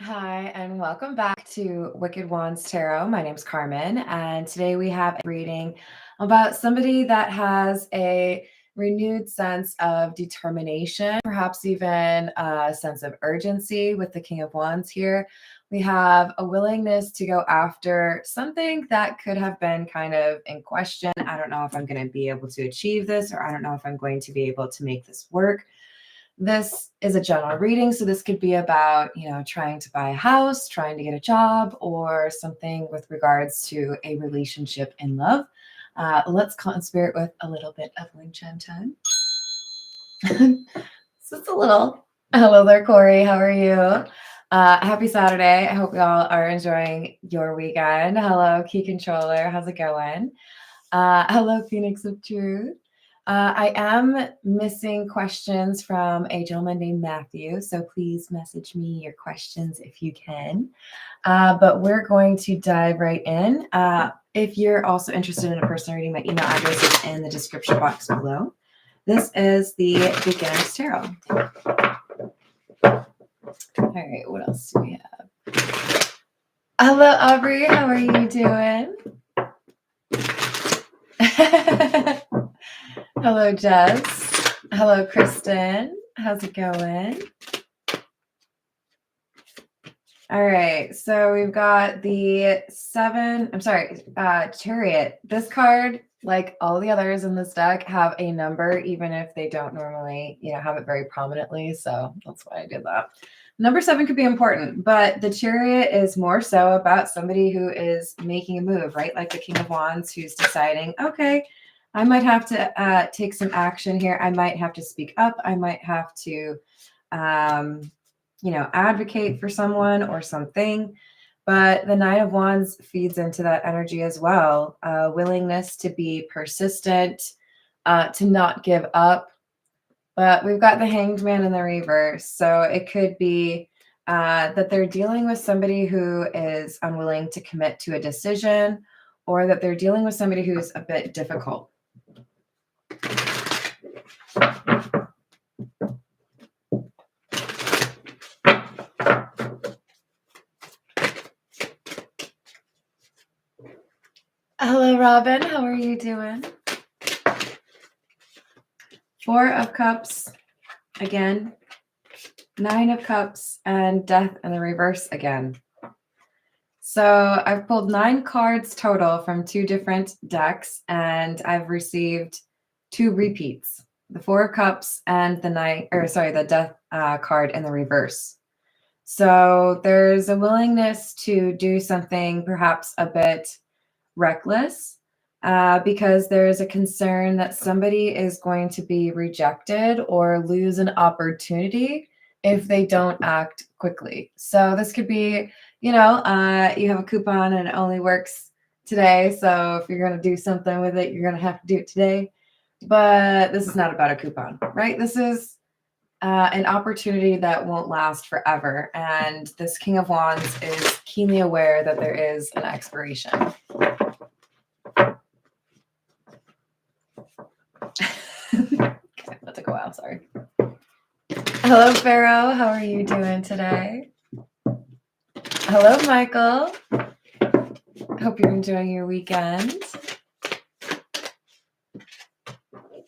Hi, and welcome back to Wicked Wands Tarot. My name's Carmen, and today we have a reading about somebody that has a renewed sense of determination, perhaps even a sense of urgency with the King of Wands here. We have a willingness to go after something that could have been kind of in question. I don't know if I'm going to be able to achieve this, or I don't know if I'm going to be able to make this work. This is a general reading, so this could be about, trying to buy a house, trying to get a job, or something with regards to a relationship in love. Let's call in spirit with a little bit of wind chime time. So it's a little. Hello there, Corey. How are you? Happy Saturday. I hope y'all are enjoying your weekend. Hello, Key Controller. How's it going? Hello, Phoenix of Truth. I am missing questions from a gentleman named Matthew, so please message me your questions if you can. But we're going to dive right in. If you're also interested in a personal reading, my email address is in the description box below. This is the Beginner's Tarot. All right, what else do we have? Hello, Aubrey. How are you doing? Hello, Jess. Hello, Kristen. How's it going? All right, so we've got the Chariot. This card, like all the others in this deck, have a number, even if they don't normally, have it very prominently. So that's why I did that. Number 7 could be important, but the Chariot is more so about somebody who is making a move, right? Like the King of Wands, who's deciding, okay, I might have to take some action here. I might have to speak up. I might have to, advocate for someone or something. But the Nine of Wands feeds into that energy as well. Willingness to be persistent, to not give up. But we've got the Hanged Man in the reverse. So it could be that they're dealing with somebody who is unwilling to commit to a decision, or that they're dealing with somebody who's a bit difficult. Hello, Robin. How are you doing? 4 of Cups again, 9 of Cups, and Death in the reverse again. So I've pulled 9 cards total from 2 different decks, and I've received 2 repeats: the 4 of Cups and the Death card in the reverse. So there's a willingness to do something perhaps a bit reckless, because there's a concern that somebody is going to be rejected or lose an opportunity if they don't act quickly. So this could be, you have a coupon and it only works today. So if you're going to do something with it, you're going to have to do it today. But this is not about a coupon, right? This is an opportunity that won't last forever. And this King of Wands is keenly aware that there is an expiration. Okay, that took a while, sorry. Hello, Pharaoh. How are you doing today? Hello, Michael. Hope you're enjoying your weekend.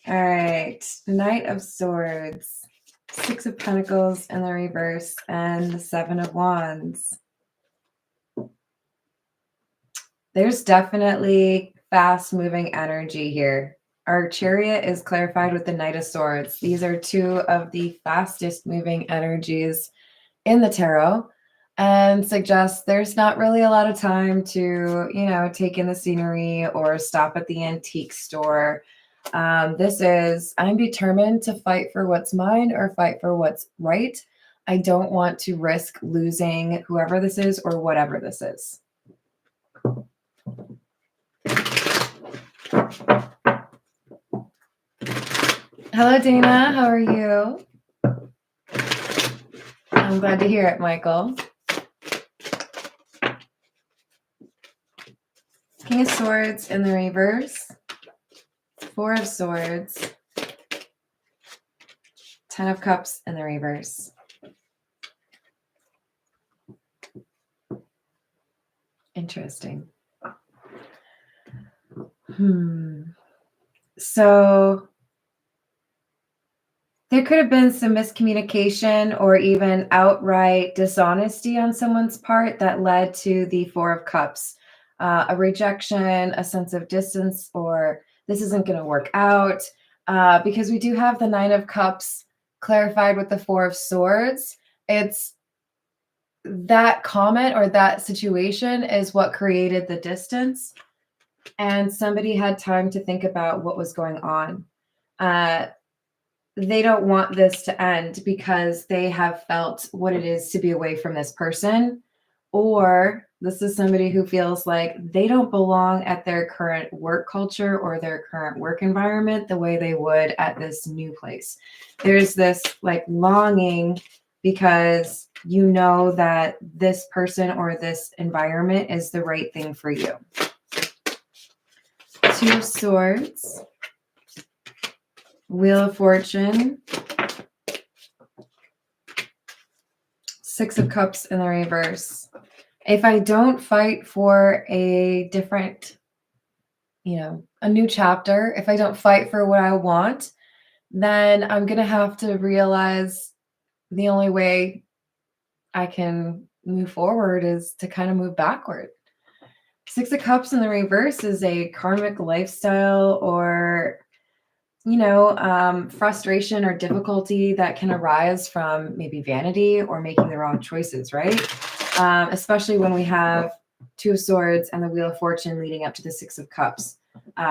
All right, Knight of Swords, 6 of Pentacles in the reverse, and the 7 of Wands. There's definitely fast-moving energy here. Our Chariot is clarified with the Knight of Swords. These are 2 of the fastest moving energies in the tarot, and suggest there's not really a lot of time to, take in the scenery or stop at the antique store. I'm determined to fight for what's mine or fight for what's right. I don't want to risk losing whoever this is or whatever this is. Hello, Dana. How are you? I'm glad to hear it, Michael. King of Swords in the reverse, 4 of Swords, 10 of Cups in the reverse. Interesting. So there could have been some miscommunication or even outright dishonesty on someone's part that led to the Four of Cups. A rejection, a sense of distance, or this isn't going to work out. Because we do have the Nine of Cups clarified with the Four of Swords. It's that comment or that situation is what created the distance. And somebody had time to think about what was going on. They don't want this to end because they have felt what it is to be away from this person. Or this is somebody who feels like they don't belong at their current work culture or their current work environment the way they would at this new place. There's this like longing because you know that this person or this environment is the right thing for you. Two of Swords. Wheel of Fortune, Six of Cups in the reverse. If I don't fight for a different, a new chapter, if I don't fight for what I want, then I'm going to have to realize the only way I can move forward is to kind of move backward. Six of Cups in the reverse is a karmic lifestyle or frustration or difficulty that can arise from maybe vanity or making the wrong choices, right? Especially when we have Two of Swords and the Wheel of Fortune leading up to the Six of Cups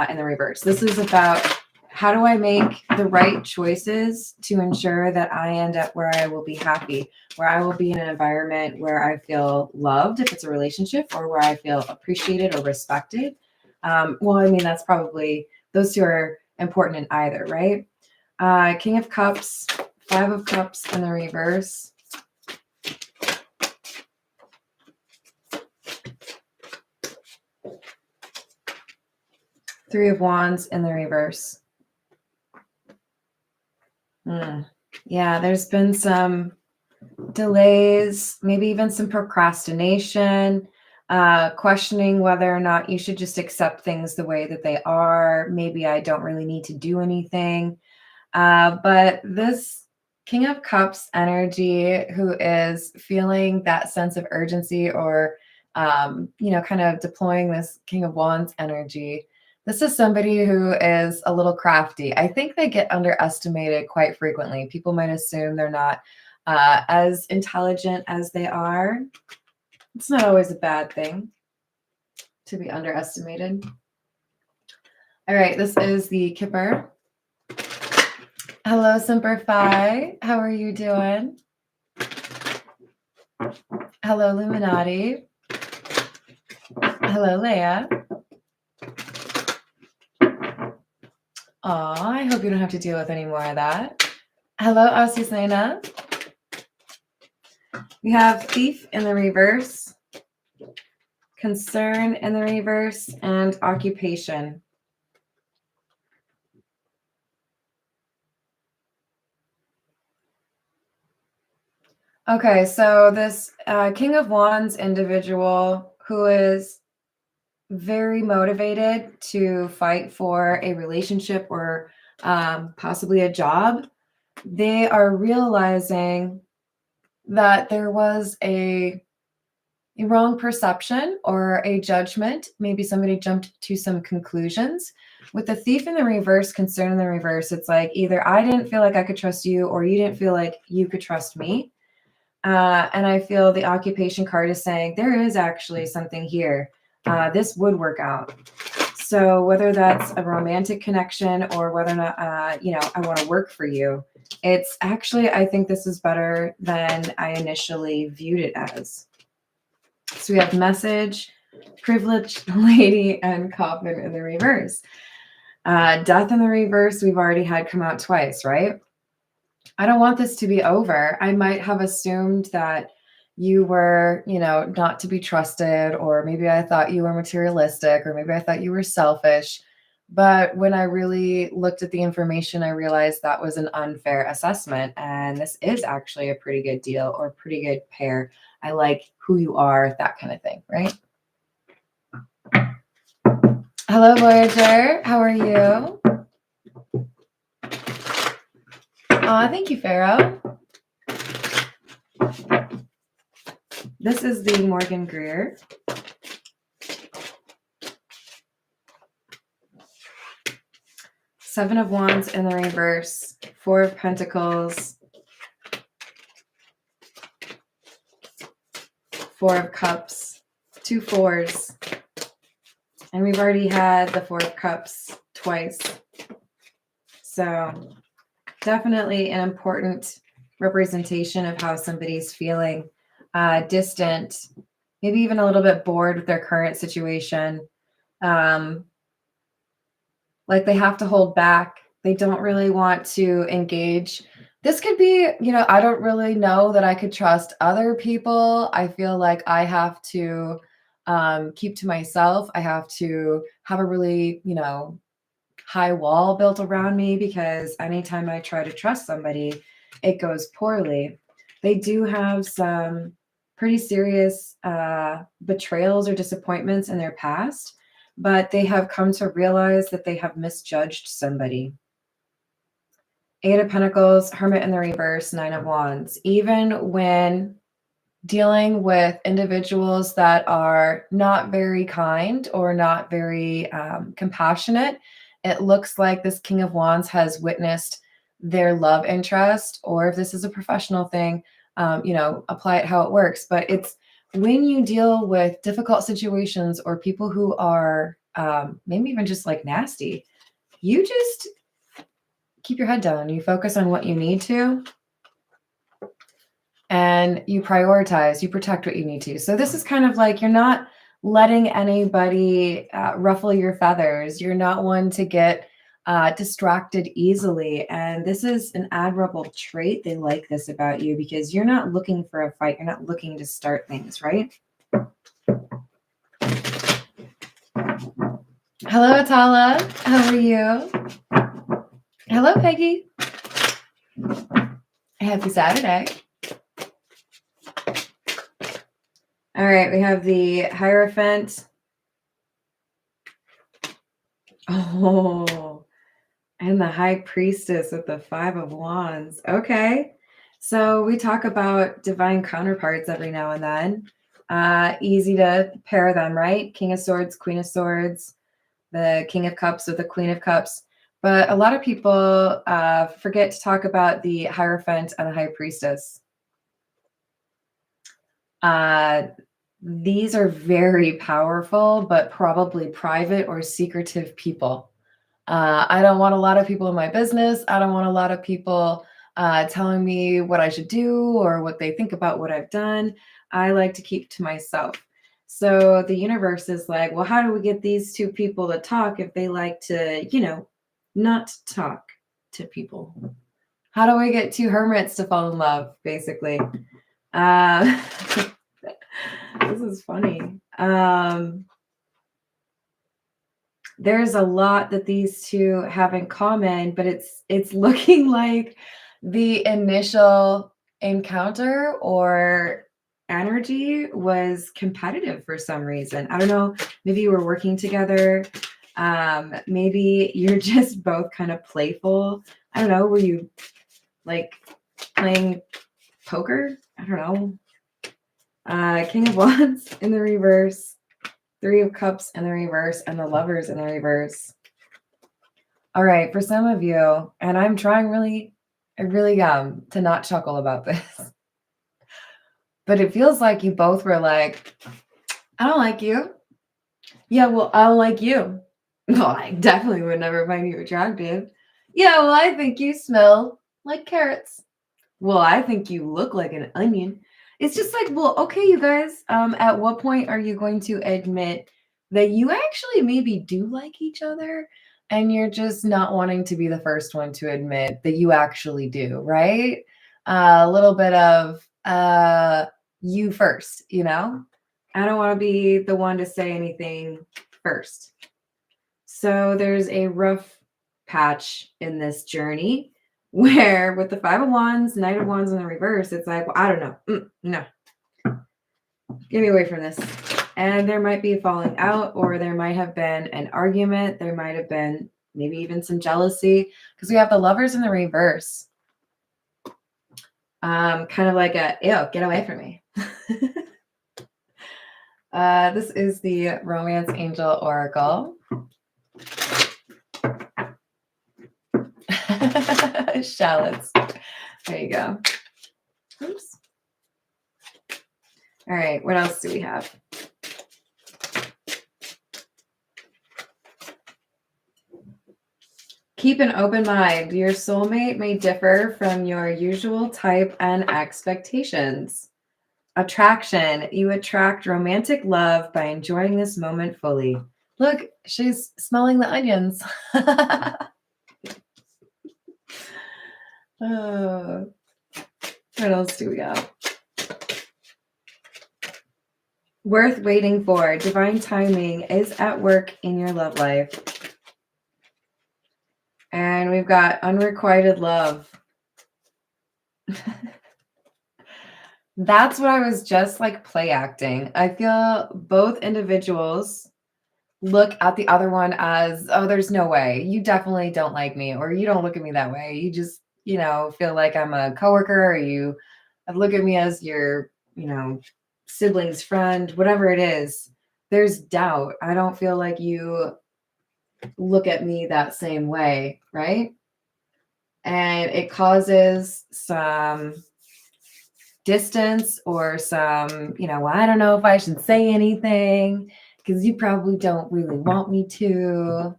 in the reverse. This is about how do I make the right choices to ensure that I end up where I will be happy, where I will be in an environment where I feel loved if it's a relationship, or where I feel appreciated or respected. That's probably, those two are important in either, right? King of Cups, Five of Cups in the reverse. Three of Wands in the reverse. Yeah, there's been some delays, maybe even some procrastination, questioning whether or not you should just accept things the way that they are. Maybe I don't really need to do anything. But this King of Cups energy, who is feeling that sense of urgency or, kind of deploying this King of Wands energy, this is somebody who is a little crafty. I think they get underestimated quite frequently. People might assume they're not as intelligent as they are. It's not always a bad thing to be underestimated. All right, this is the Kipper. Hello, Semper Fi. How are you doing? Hello, Illuminati. Hello, Leia. Aw, I hope you don't have to deal with any more of that. Hello, Asusena. We have Thief in the reverse, Concern in the reverse, and Occupation. Okay, so this King of Wands individual who is very motivated to fight for a relationship or possibly a job, they are realizing that there was a wrong perception or a judgment. Maybe somebody jumped to some conclusions. With the Thief in the reverse, Concern in the reverse, it's like either I didn't feel like I could trust you or you didn't feel like you could trust me. And I feel the Occupation card is saying there is actually something here. This would work out. So whether that's a romantic connection or whether or not, I want to work for you, it's actually, I think this is better than I initially viewed it as. So we have Message, Privileged Lady, and Coffin in the reverse. Death in the reverse, we've already had come out twice, right? I don't want this to be over. I might have assumed that you were, not to be trusted, or maybe I thought you were materialistic, or maybe I thought you were selfish. But when I really looked at the information, I realized that was an unfair assessment. And this is actually a pretty good deal or a pretty good pair. I like who you are, that kind of thing, right? Hello, Voyager. How are you? Thank you, Pharaoh. This is the Morgan Greer. Seven of Wands in the reverse, Four of Pentacles, Four of Cups, two fours. And we've already had the Four of Cups twice. So definitely an important representation of how somebody's feeling. Distant, maybe even a little bit bored with their current situation. Like they have to hold back. They don't really want to engage. This could be, I don't really know that I could trust other people. I feel like I have to keep to myself. I have to have a really, high wall built around me, because anytime I try to trust somebody, it goes poorly. They do have some pretty serious betrayals or disappointments in their past, but they have come to realize that they have misjudged somebody. Eight of Pentacles, Hermit in the reverse, Nine of Wands. Even when dealing with individuals that are not very kind or not very compassionate, it looks like this King of Wands has witnessed their love interest, or if this is a professional thing, apply it how it works. But it's when you deal with difficult situations or people who are maybe even just like nasty, you just keep your head down. You focus on what you need to, and you prioritize, you protect what you need to. So this is kind of like, you're not letting anybody ruffle your feathers. You're not one to get distracted easily. And this is an admirable trait. They like this about you because you're not looking for a fight. You're not looking to start things, right? Hello, Atala. How are you? Hello, Peggy. Happy Saturday. All right, we have the Hierophant. Oh, and the High Priestess with the Five of Wands. Okay, so we talk about divine counterparts every now and then. Easy to pair them, right? King of Swords, Queen of Swords, the King of Cups with the Queen of Cups. But a lot of people forget to talk about the Hierophant and the High Priestess. These are very powerful, but probably private or secretive people. I don't want a lot of people in my business. I don't want a lot of people telling me what I should do or what they think about what I've done. I like to keep to myself. So the universe is like, well, how do we get these two people to talk if they like to, not talk to people? How do we get two hermits to fall in love, basically? This is funny. There's a lot that these two have in common, but it's looking like the initial encounter or energy was competitive for some reason. I don't know. Maybe you were working together. Maybe you're just both kind of playful. I don't know. Were you like playing poker? I don't know. King of Wands in the reverse, Three of Cups in the reverse, and the Lovers in the reverse. All right, for some of you, and I'm trying really to not chuckle about this, but it feels like you both were like, I don't like you. Yeah, well, I don't like you. Well, I definitely would never find you attractive. Yeah, well, I think you smell like carrots. Well, I think you look like an onion. It's just like, well, okay, you guys, at what point are you going to admit that you actually maybe do like each other, and you're just not wanting to be the first one to admit that you actually do, right? A little bit of you first, I don't want to be the one to say anything first. So there's a rough patch in this journey where with the Five of Wands, Knight of Wands in the reverse, it's like, well, I don't know. No. Get me away from this. And there might be a falling out, or there might have been an argument. There might have been maybe even some jealousy, because we have the Lovers in the reverse. Kind of like a, ew, get away from me. This is the Romance Angel Oracle. Shallots. There you go. Oops. All right, what else do we have? Keep an open mind. Your soulmate may differ from your usual type and expectations. Attraction. You attract romantic love by enjoying this moment fully. Look, she's smelling the onions. Oh, what else do we got? Worth waiting for. Divine timing is at work in your love life. And we've got unrequited love. That's what I was just like play acting. I feel both individuals look at the other one as, oh, there's no way. You definitely don't like me, or you don't look at me that way. You just, feel like I'm a coworker, or you look at me as your, sibling's friend, whatever it is. There's doubt. I don't feel like you look at me that same way, right? And it causes some distance, or some, I don't know if I should say anything because you probably don't really want me to.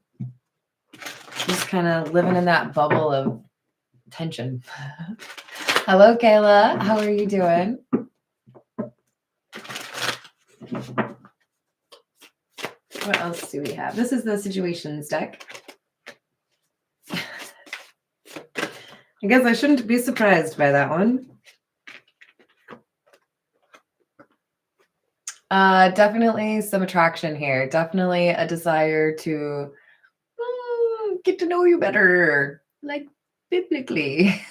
Just kind of living in that bubble of tension. Hello, Kayla. How are you doing? What else do we have? This is the situations deck. I guess I shouldn't be surprised by that one. Definitely some attraction here. Definitely a desire to get to know you better, like biblically.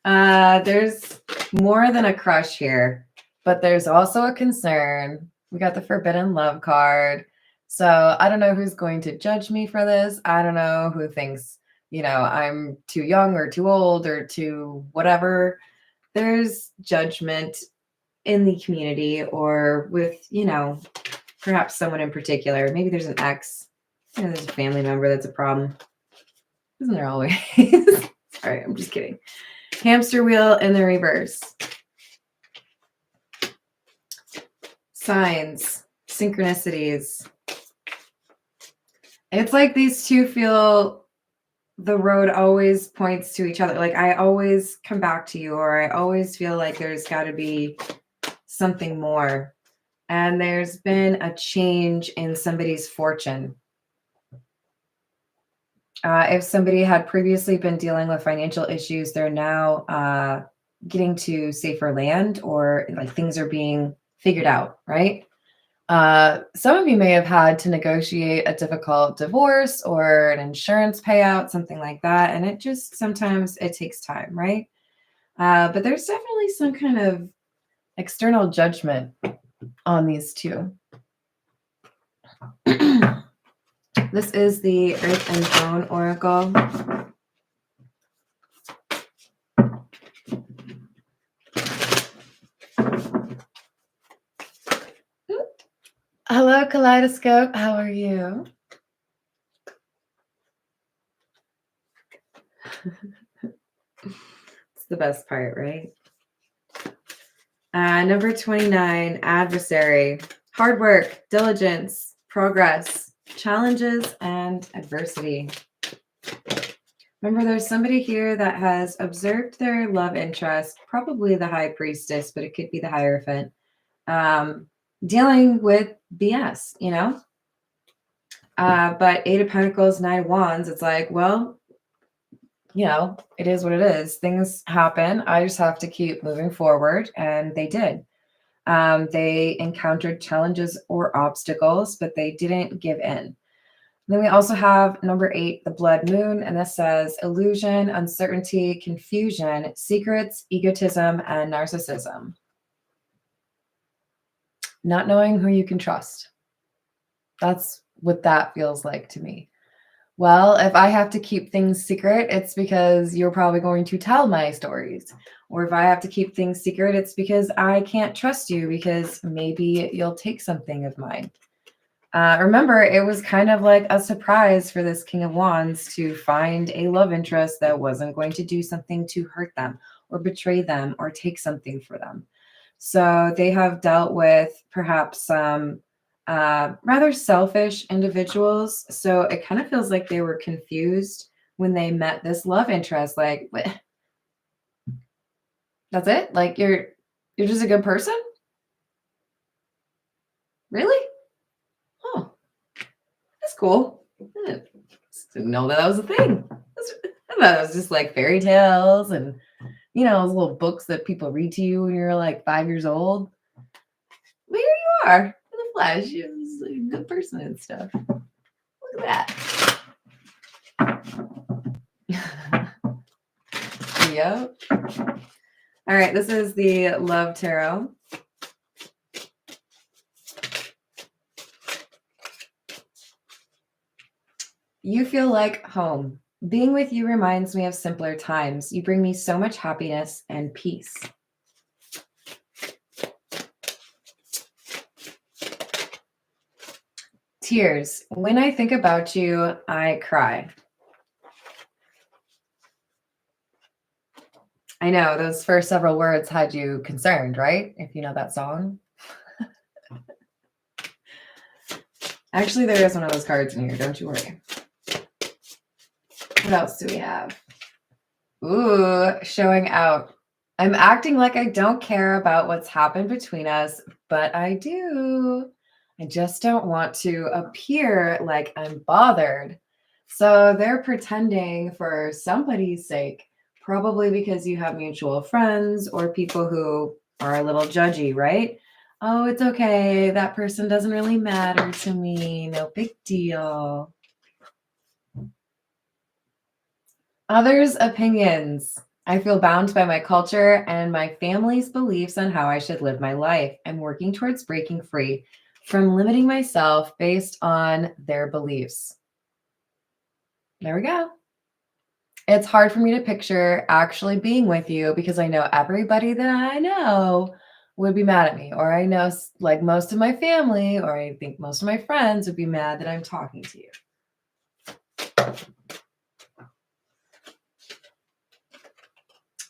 There's more than a crush here, but there's also a concern. We got the Forbidden Love card. So I don't know who's going to judge me for this. I don't know who thinks, I'm too young or too old or too whatever. There's judgment in the community, or with, perhaps someone in particular. Maybe there's an ex. There's a family member that's a problem. Isn't there always? Sorry, I'm just kidding. Hamster wheel in the reverse. Signs, synchronicities. It's like these two feel the road always points to each other. Like I always come back to you, or I always feel like there's got to be something more. And there's been a change in somebody's fortune. If somebody had previously been dealing with financial issues, they're now getting to safer land, or like things are being figured out, right? Some of you may have had to negotiate a difficult divorce or an insurance payout, something like that. And it just, sometimes it takes time, right? But there's definitely some kind of external judgment on these two. This is the Earth and Bone Oracle. Hello, Kaleidoscope. How are you? It's the best part, right? Number 29, adversary. Hard work, diligence, progress, challenges, and adversity. Remember, there's somebody here that has observed their love interest, probably the High Priestess, but it could be the Hierophant, dealing with BS, But 8 of Pentacles, 9 of Wands, it's like, well, it is what it is. Things happen. I just have to keep moving forward. And they did. They encountered challenges or obstacles, but they didn't give in. Then we also have number 8, the Blood Moon. And this says illusion, uncertainty, confusion, secrets, egotism, and narcissism. not knowing who you can trust. That's what that feels like to me. Well, if I have to keep things secret, it's because you're probably going to tell my stories. Or if I have to keep things secret, it's because I can't trust you because maybe you'll take something of mine. Remember, it was kind of like a surprise for this King of Wands to find a love interest that wasn't going to do something to hurt them or betray them or take something for them. So they have dealt with perhaps some rather selfish individuals. So it kind of feels like they were confused when they met this love interest. Like, what? That's it? Like you're just a good person? Really? Oh, that's cool. Just didn't know that was a thing. I thought it was just like fairy tales and those little books that people read to you when you're like 5 years old. But here you are in the flesh. You're just a good person and stuff. Look at that. Yep. All right, this is the Love Tarot. You feel like home. Being with you reminds me of simpler times. You bring me so much happiness and peace. Tears. When I think about you, I cry. I know those first several words had you concerned, right? If you know that song. Actually, there is one of those cards in here. Don't you worry. What else do we have? Ooh, showing out. I'm acting like I don't care about what's happened between us, but I do. I just don't want to appear like I'm bothered. So they're pretending for somebody's sake, probably because you have mutual friends or people who are a little judgy, right? Oh, it's okay. That person doesn't really matter to me. No big deal. Others' opinions. I feel bound by my culture and my family's beliefs on how I should live my life. I'm working towards breaking free from limiting myself based on their beliefs. There we go. It's hard for me to picture actually being with you because I know everybody that I know would be mad at me, or I know like most of my family, or I think most of my friends would be mad that I'm talking to you.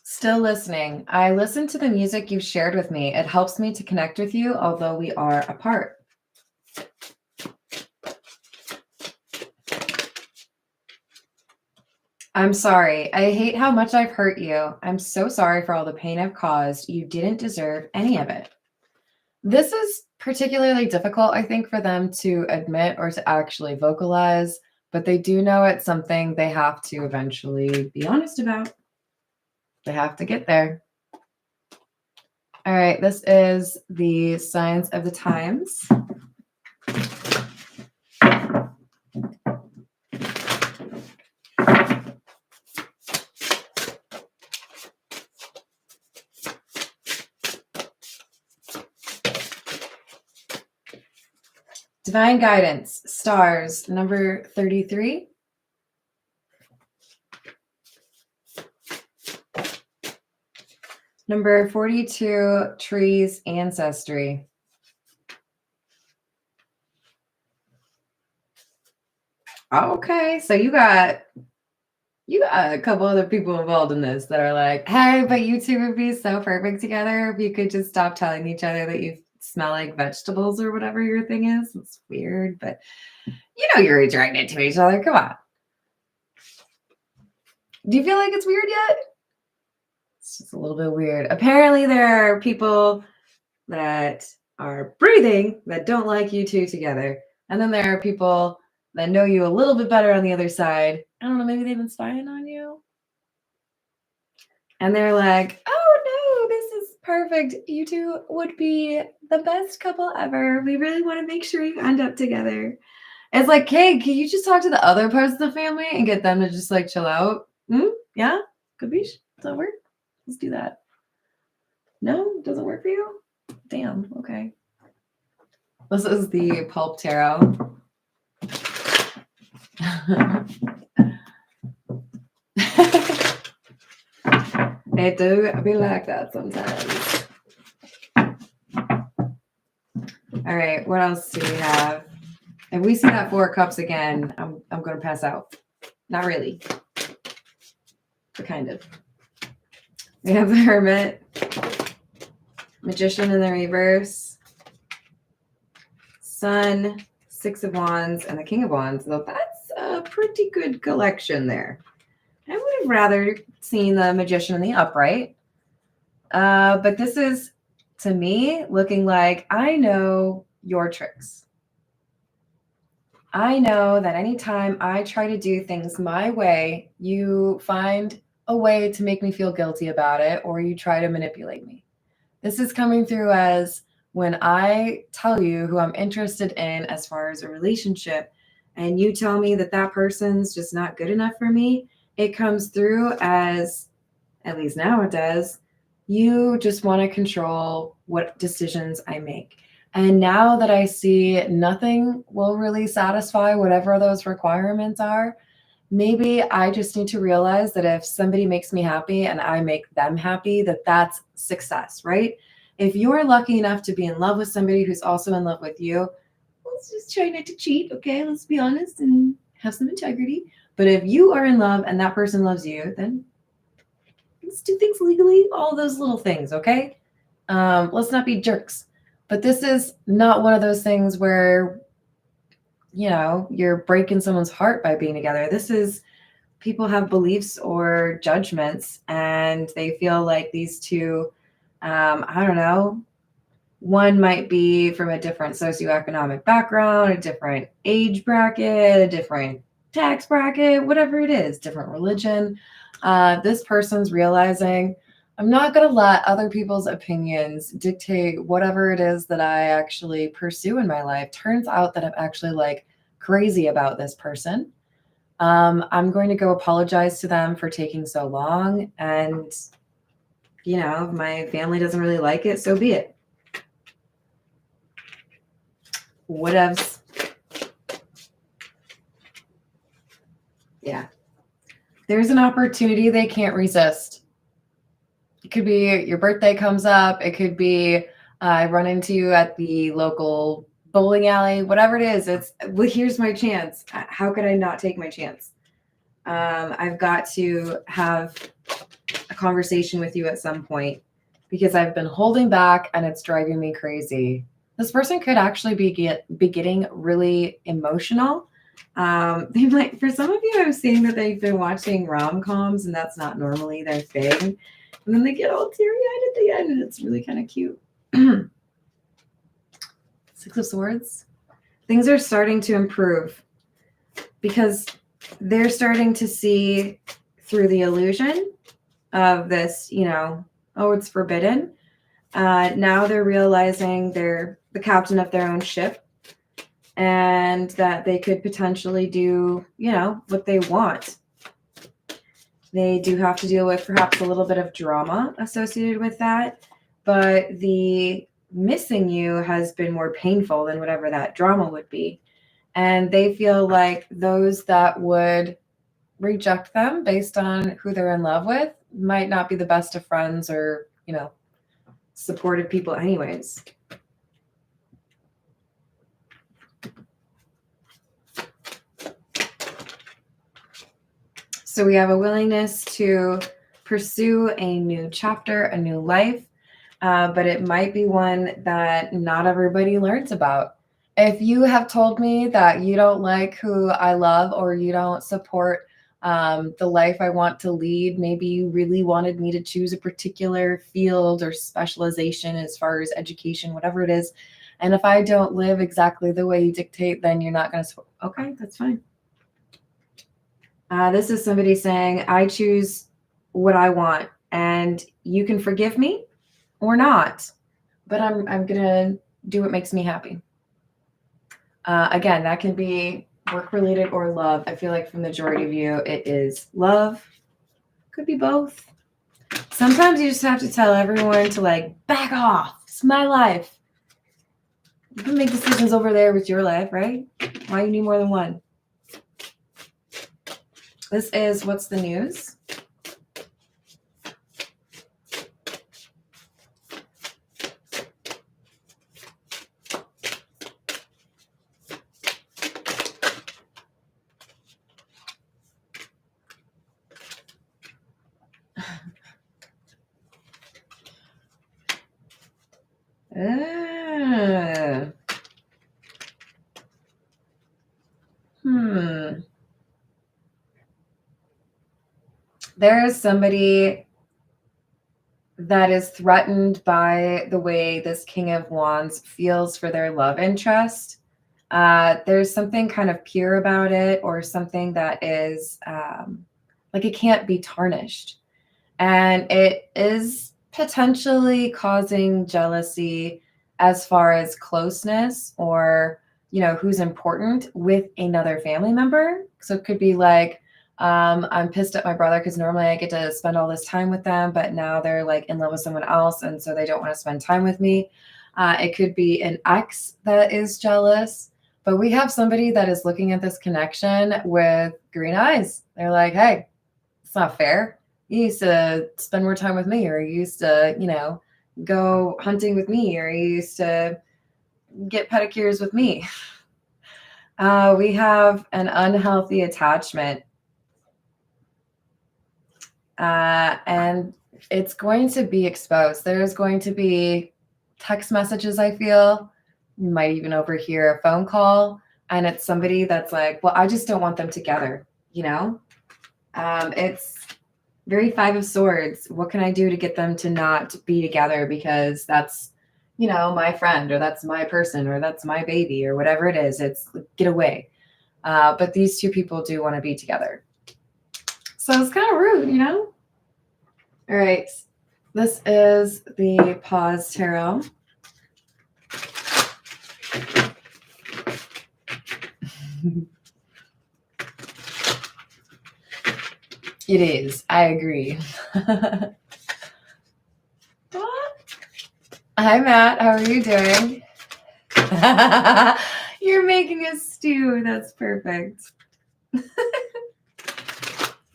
Still listening. I listen to the music you've shared with me. It helps me to connect with you, although we are apart. I'm sorry. I hate how much I've hurt you. I'm so sorry for all the pain I've caused. You didn't deserve any of it. This is particularly difficult, I think, for them to admit or to actually vocalize, but they do know it's something they have to eventually be honest about. They have to get there. All right, this is the Signs of the Times. Divine Guidance, Stars, number 33. Number 42, Trees, Ancestry. Okay, so you got a couple other people involved in this that are like, hey, but you two would be so perfect together if you could just stop telling each other that you smell like vegetables or whatever your thing is. It's weird, but you're attracted to each other. Come on. Do you feel like it's weird yet? It's just a little bit weird. Apparently, there are people that are breathing that don't like you two together. And then there are people that know you a little bit better on the other side. I don't know, maybe they've been spying on you. And they're like, oh no, this is perfect. You two would be the best couple ever. We really want to make sure you end up together. It's like, hey, can you just talk to the other parts of the family and get them to just like chill out? Yeah? Capiche? Does that work? Let's do that. No? Doesn't work for you? Damn, okay. This is the Pulp Tarot. It do be like that sometimes. All right, what else do we have? If we see that Four of Cups again, I'm going to pass out. Not really, but kind of. We have the Hermit, Magician in the reverse, Sun, Six of Wands, and the King of Wands. Though that's a pretty good collection there. I would have rather seen the Magician in the upright. But this is, to me, looking like I know your tricks. I know that anytime I try to do things my way, you find a way to make me feel guilty about it, or you try to manipulate me. This is coming through as when I tell you who I'm interested in as far as a relationship, and you tell me that that person's just not good enough for me, it comes through as, at least now it does, you just want to control what decisions I make. And now that I see nothing will really satisfy whatever those requirements are, maybe I just need to realize that if somebody makes me happy and I make them happy, that that's success, right? If you're lucky enough to be in love with somebody who's also in love with you, let's just try not to cheat, okay? Let's be honest and have some integrity. But if you are in love and that person loves you, then let's do things legally, all those little things, okay? Let's not be jerks. But this is not one of those things where, you know, you're breaking someone's heart by being together. This is, people have beliefs or judgments, and they feel like these two, I don't know, one might be from a different socioeconomic background, a different age bracket, a different tax bracket, whatever it is, different religion. This person's realizing, I'm not going to let other people's opinions dictate whatever it is that I actually pursue in my life. Turns out that I'm actually like crazy about this person. I'm going to go apologize to them for taking so long. And, you know, if my family doesn't really like it, so be it. Whatevs. Yeah. There's an opportunity they can't resist. It could be your birthday comes up. It could be I run into you at the local bowling alley, whatever it is. It's, well, here's my chance. How could I not take my chance? I've got to have a conversation with you at some point because I've been holding back and it's driving me crazy. This person could actually be getting really emotional. They might, for some of you, I'm seeing that they've been watching rom-coms and that's not normally their thing. And then they get all teary-eyed at the end, and it's really kind of cute. Six of Swords. Things are starting to improve because they're starting to see through the illusion of this, you know, oh, it's forbidden. Now they're realizing they're the captain of their own ship and that they could potentially do, you know, what they want. They do have to deal with perhaps a little bit of drama associated with that, but the missing you has been more painful than whatever that drama would be. And they feel like those that would reject them based on who they're in love with might not be the best of friends or, you know, supportive people anyways. So we have a willingness to pursue a new chapter, a new life, but it might be one that not everybody learns about. If you have told me that you don't like who I love or you don't support the life I want to lead, maybe you really wanted me to choose a particular field or specialization as far as education, whatever it is, and if I don't live exactly the way you dictate, then you're not going to support. Okay, that's fine. This is somebody saying, I choose what I want and you can forgive me or not, but I'm going to do what makes me happy. Again, that can be work-related or love. I feel like for the majority of you, it is love. Could be both. Sometimes you just have to tell everyone to like back off. It's my life. You can make decisions over there with your life, right? Why you need more than one? This is What's the News? There is somebody that is threatened by the way this King of Wands feels for their love interest. There's something kind of pure about it, or something that is like it can't be tarnished. And it is potentially causing jealousy as far as closeness, or, you know, who's important with another family member. So it could be like, I'm pissed at my brother because normally I get to spend all this time with them, but now they're like in love with someone else, and so they don't want to spend time with me. It could be an ex that is jealous, but we have somebody that is looking at this connection with green eyes. They're like, hey, it's not fair. You used to spend more time with me, or you used to, you know, go hunting with me, or you used to get pedicures with me. We have an unhealthy attachment. And it's going to be exposed. There's going to be text messages, I feel. You might even overhear a phone call, and it's somebody that's like, well, I just don't want them together, you know? It's very Five of Swords. What can I do to get them to not be together? Because that's, you know, my friend, or that's my person, or that's my baby, or whatever it is. It's get away. But these two people do want to be together. So it's kind of rude, you know? All right. This is the Pause Tarot. It is. I agree. Hi, Matt. How are you doing? You're making a stew. That's perfect.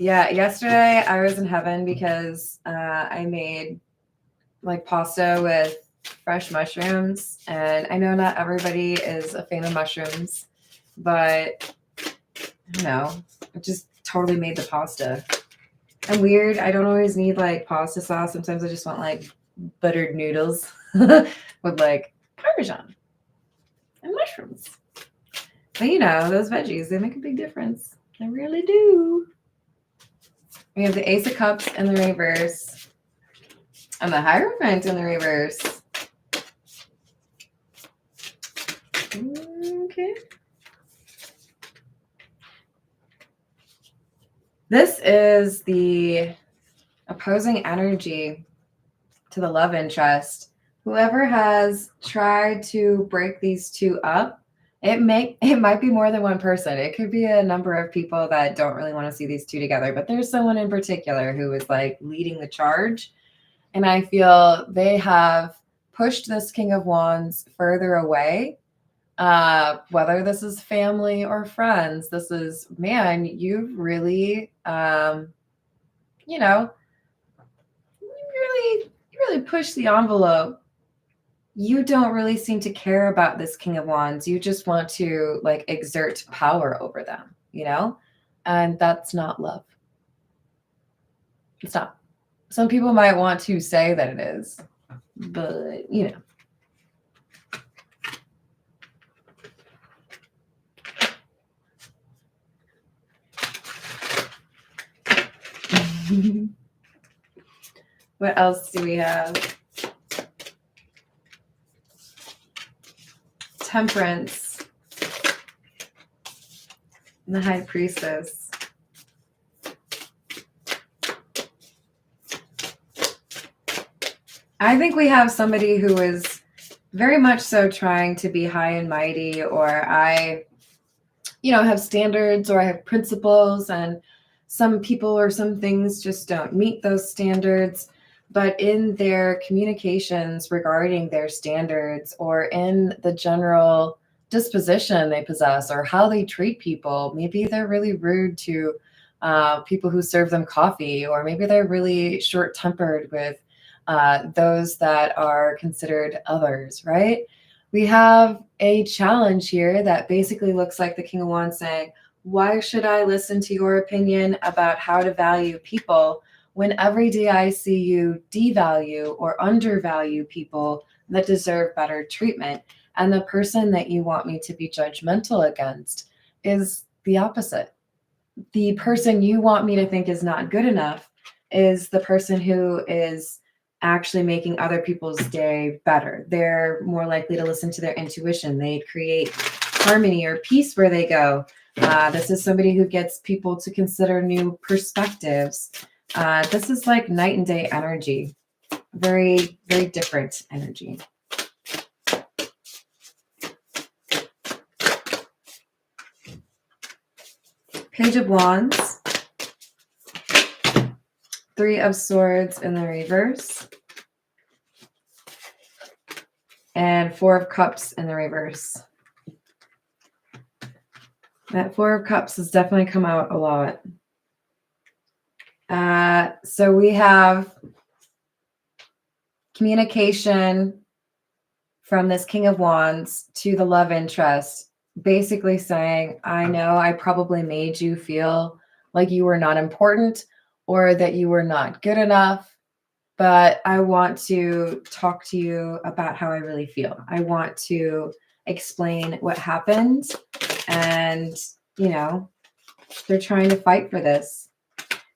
Yeah, yesterday I was in heaven because I made like pasta with fresh mushrooms, and I know not everybody is a fan of mushrooms, but you know, I just totally made the pasta. I'm weird. I don't always need like pasta sauce. Sometimes I just want like buttered noodles with like Parmesan and mushrooms. But you know, those veggies, they make a big difference. They really do. We have the Ace of Cups in the reverse and the Hierophant in the reverse. Okay. This is the opposing energy to the love interest. Whoever has tried to break these two up, it might be more than one person. It could be a number of people that don't really want to see these two together, but there's someone in particular who is like leading the charge. And I feel they have pushed this King of Wands further away. Whether this is family or friends, this is, man, you've really, you know, you really push the envelope. You don't really seem to care about this King of Wands. You just want to like exert power over them, you know? And that's not love. It's not. Some people might want to say that it is, but you know. What else do we have? Temperance. And the High Priestess. I think we have somebody who is very much so trying to be high and mighty, or I, you know, have standards, or I have principles, and some people or some things just don't meet those standards. but in their communications regarding their standards or in the general disposition they possess or how they treat people, maybe they're really rude to people who serve them coffee, or maybe they're really short-tempered with those that are considered others, right? We have a challenge here that basically looks like the King of Wands saying, why should I listen to your opinion about how to value people when every day I see you devalue or undervalue people that deserve better treatment? And the person that you want me to be judgmental against is the opposite. The person you want me to think is not good enough is the person who is actually making other people's day better. They're more likely to listen to their intuition. They create harmony or peace where they go. This is somebody who gets people to consider new perspectives. This is like night and day energy. Very, very different energy. Page of Wands. Three of Swords in the reverse. And Four of Cups in the reverse. That Four of Cups has definitely come out a lot. So we have communication from this King of Wands to the love interest, basically saying, I know I probably made you feel like you were not important or that you were not good enough, but I want to talk to you about how I really feel. I want to explain what happened. And, you know, they're trying to fight for this.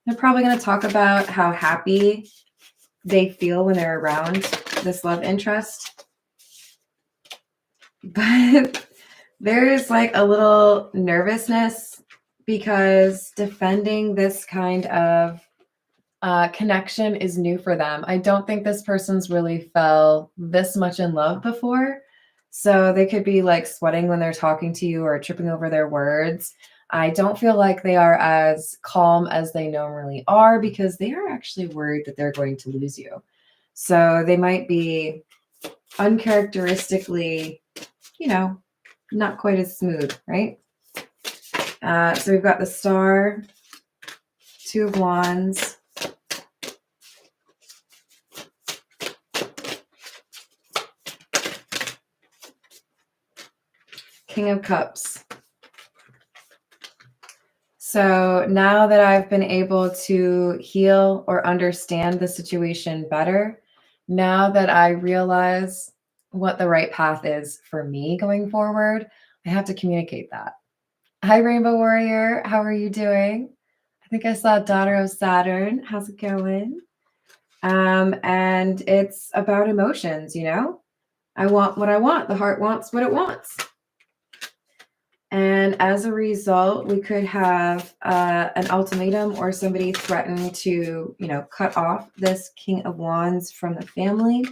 They're probably going to talk about how happy they feel when they're around this love interest. But there's like a little nervousness because defending this kind of connection is new for them. I don't think this person's really fell this much in love before. So they could be like sweating when they're talking to you or tripping over their words. I don't feel like they are as calm as they normally are because they are actually worried that they're going to lose you. So they might be uncharacteristically, you know, not quite as smooth, right? So we've got the Star, Two of Wands, King of Cups. So now that I've been able to heal or understand the situation better, now that I realize what the right path is for me going forward, I have to communicate that. Hi, Rainbow Warrior. How are you doing? I think I saw Daughter of Saturn. How's it going? And it's about emotions, you know? I want what I want. The heart wants what it wants. And as a result, we could have an ultimatum or somebody threaten to, you know, cut off this King of Wands from the family.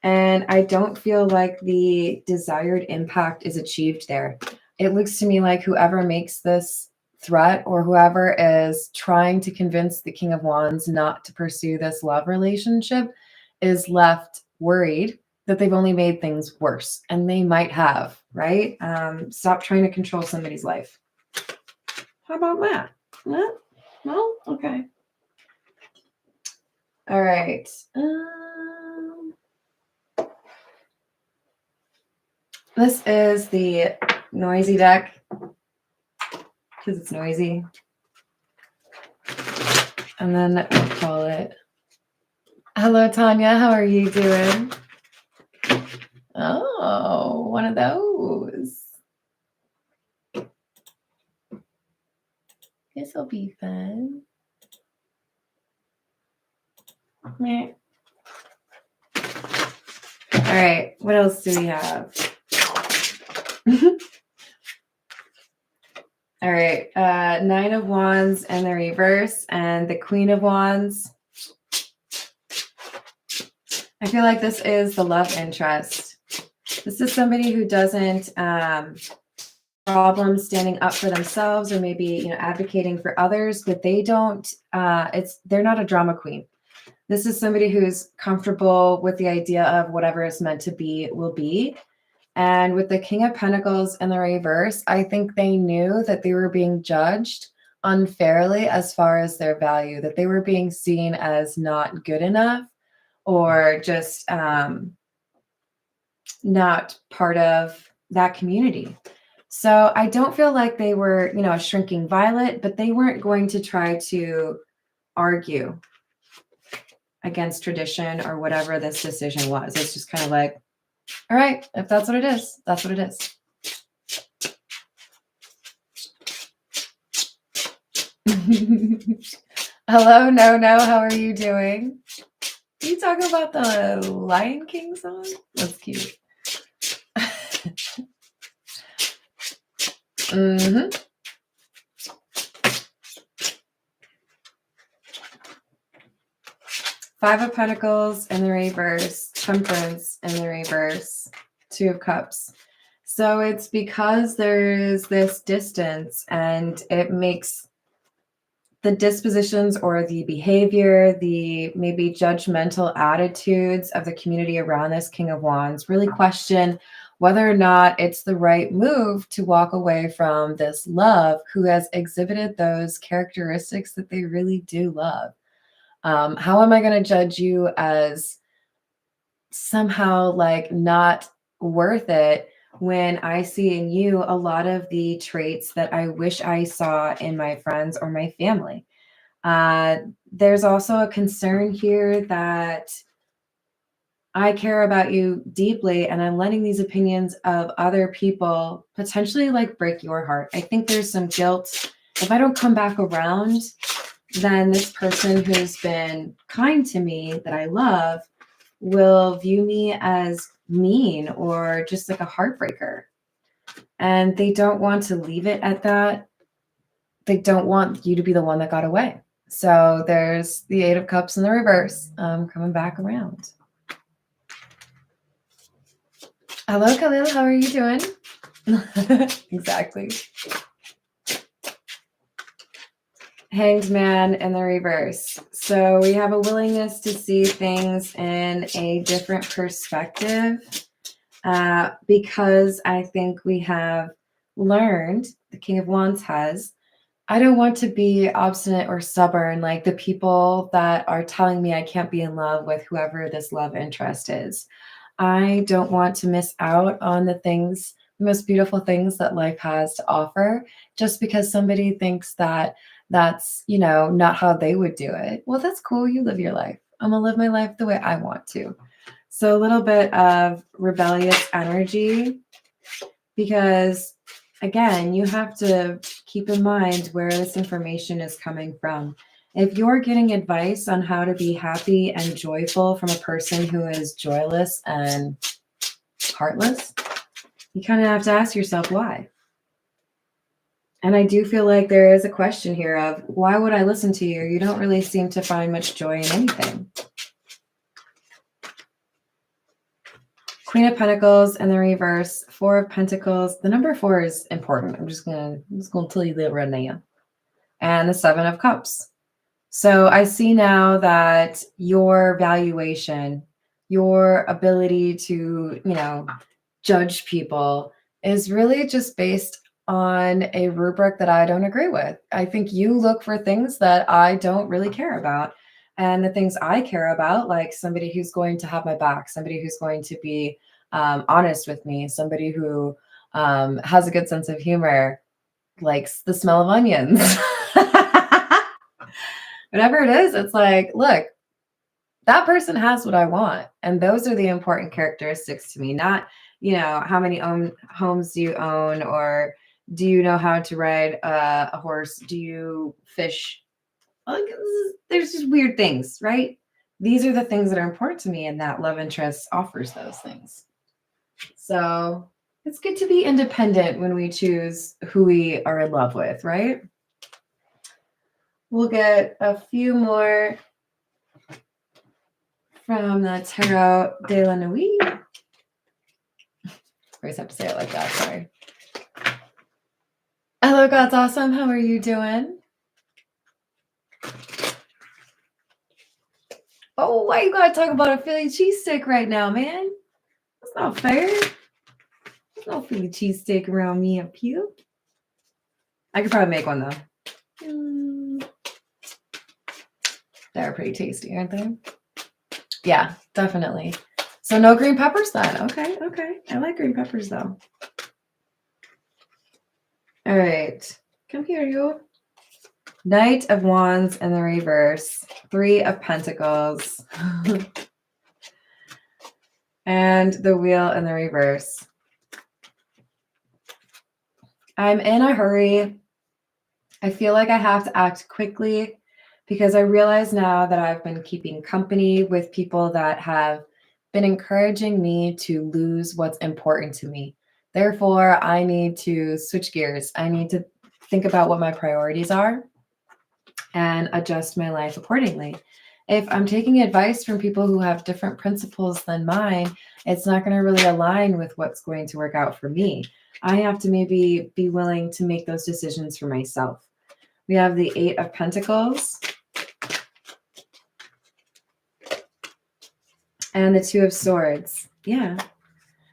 And I don't feel like the desired impact is achieved there. It looks to me like whoever makes this threat or whoever is trying to convince the King of Wands not to pursue this love relationship is left worried that they've only made things worse, and they might have, right? Stop trying to control somebody's life. How about that? No? Okay. All right. This is the noisy deck because it's noisy. And then we'll call it. Hello, Tanya. How are you doing? Oh, one of those. This will be fun. Meh. All right. What else do we have? All right. Nine of Wands and the reverse and the Queen of Wands. I feel like this is the love interest. This is somebody who doesn't problem standing up for themselves or maybe, you know, advocating for others, but they don't, they're not a drama queen. This is somebody who's comfortable with the idea of whatever is meant to be will be. And with the King of Pentacles in the reverse, I think they knew that they were being judged unfairly as far as their value, that they were being seen as not good enough or just not part of that community. So I don't feel like they were, a shrinking violet, but they weren't going to try to argue against tradition or whatever this decision was. It's just kind of like, all right, if that's what it is, that's what it is. Hello, no, how are you doing? Are you talking about the Lion King song? That's cute. Five of Pentacles in the reverse, Temperance in the reverse, Two of Cups. So it's because there's this distance and it makes the dispositions or the behavior, the maybe judgmental attitudes of the community around this King of Wands really question whether or not it's the right move to walk away from this love who has exhibited those characteristics that they really do love. How am I going to judge you as somehow like not worth it when I see in you a lot of the traits that I wish I saw in my friends or my family? There's also a concern here that I care about you deeply and I'm letting these opinions of other people potentially like break your heart. I think there's some guilt. If I don't come back around, then this person who's been kind to me that I love will view me as mean or just like a heartbreaker. And they don't want to leave it at that. They don't want you to be the one that got away. So there's the Eight of Cups in the reverse coming back around. Hello, Khalil. How are you doing? Exactly. Hanged Man in the reverse. So we have a willingness to see things in a different perspective because I think we have learned, the King of Wands has, I don't want to be obstinate or stubborn like the people that are telling me I can't be in love with whoever this love interest is. I don't want to miss out on the things, the most beautiful things that life has to offer just because somebody thinks that that's, not how they would do it. Well, that's cool. You live your life. I'm going to live my life the way I want to. So a little bit of rebellious energy because, again, you have to keep in mind where this information is coming from. If you're getting advice on how to be happy and joyful from a person who is joyless and heartless, you kind of have to ask yourself why. And I do feel like there is a question here of why would I listen to you? You don't really seem to find much joy in anything. Queen of Pentacles in the reverse, Four of Pentacles. The number 4 is important. I'm just gonna tell you that right now. And the Seven of Cups. So I see now that your valuation, your ability to, judge people is really just based on a rubric that I don't agree with. I think you look for things that I don't really care about. And the things I care about, like somebody who's going to have my back, somebody who's going to be honest with me, somebody who has a good sense of humor, likes the smell of onions. Whatever it is, it's like, look, that person has what I want. And those are the important characteristics to me, not, how many homes do you own, or do you know how to ride a horse? Do you fish? Like, there's just weird things, right? These are the things that are important to me, and that love interest offers those things. So it's good to be independent when we choose who we are in love with, right? We'll get a few more from the Tarot de la Nuit. I always have to say it like that, sorry. Hello, God's awesome. How are you doing? Oh, why you gotta talk about a Philly cheesesteak right now, man? That's not fair. There's no Philly cheesesteak around me up here. I could probably make one though. They're pretty tasty, aren't they? Yeah, definitely. So no green peppers then. Okay. I like green peppers though. All right. Come here, you. Knight of Wands in the reverse. 3 of Pentacles. And the Wheel in the reverse. I'm in a hurry. I feel like I have to act quickly because I realize now that I've been keeping company with people that have been encouraging me to lose what's important to me. Therefore, I need to switch gears. I need to think about what my priorities are and adjust my life accordingly. If I'm taking advice from people who have different principles than mine, it's not going to really align with what's going to work out for me. I have to maybe be willing to make those decisions for myself. We have the 8 of Pentacles and the 2 of Swords. Yeah.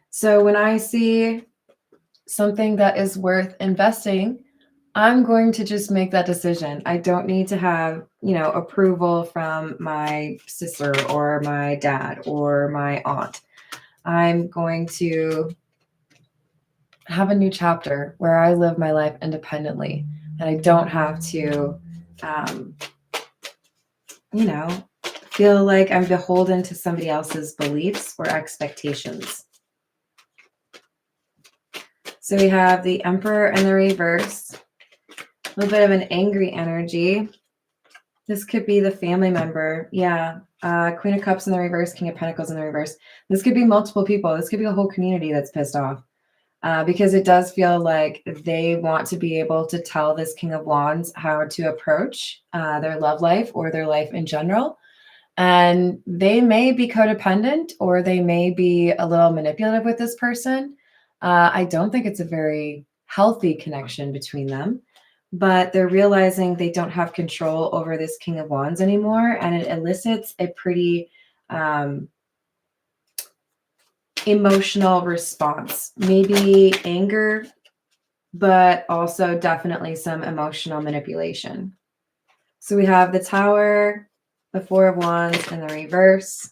So when I see something that is worth investing, I'm going to just make that decision. I don't need to have, approval from my sister or my dad or my aunt. I'm going to have a new chapter where I live my life independently and I don't have to, feel like I'm beholden to somebody else's beliefs or expectations. So we have the Emperor in the reverse, a little bit of an angry energy. This could be the family member. Yeah. Queen of Cups in the reverse, King of Pentacles in the reverse. This could be multiple people. This could be a whole community that's pissed off. Because it does feel like they want to be able to tell this King of Wands how to approach their love life or their life in general. And they may be codependent or they may be a little manipulative with this person. I don't think it's a very healthy connection between them, but they're realizing they don't have control over this King of Wands anymore. And it elicits a pretty emotional response, maybe anger, but also definitely some emotional manipulation. So we have the Tower, the 4 of Wands in the reverse,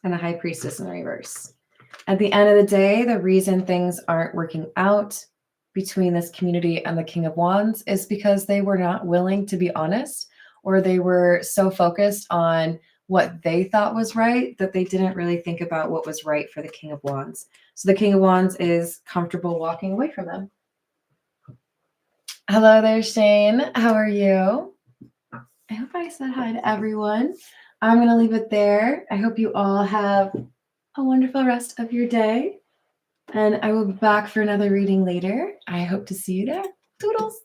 and the High Priestess in the reverse. At the end of the day, the reason things aren't working out between this community and the King of Wands is because they were not willing to be honest, or they were so focused on what they thought was right that they didn't really think about what was right for the King of Wands. So the King of Wands is comfortable walking away from them. Hello there, Shane. How are you? I hope I said hi to everyone. I'm going to leave it there. I hope you all have a wonderful rest of your day. And I will be back for another reading later. I hope to see you there. Toodles.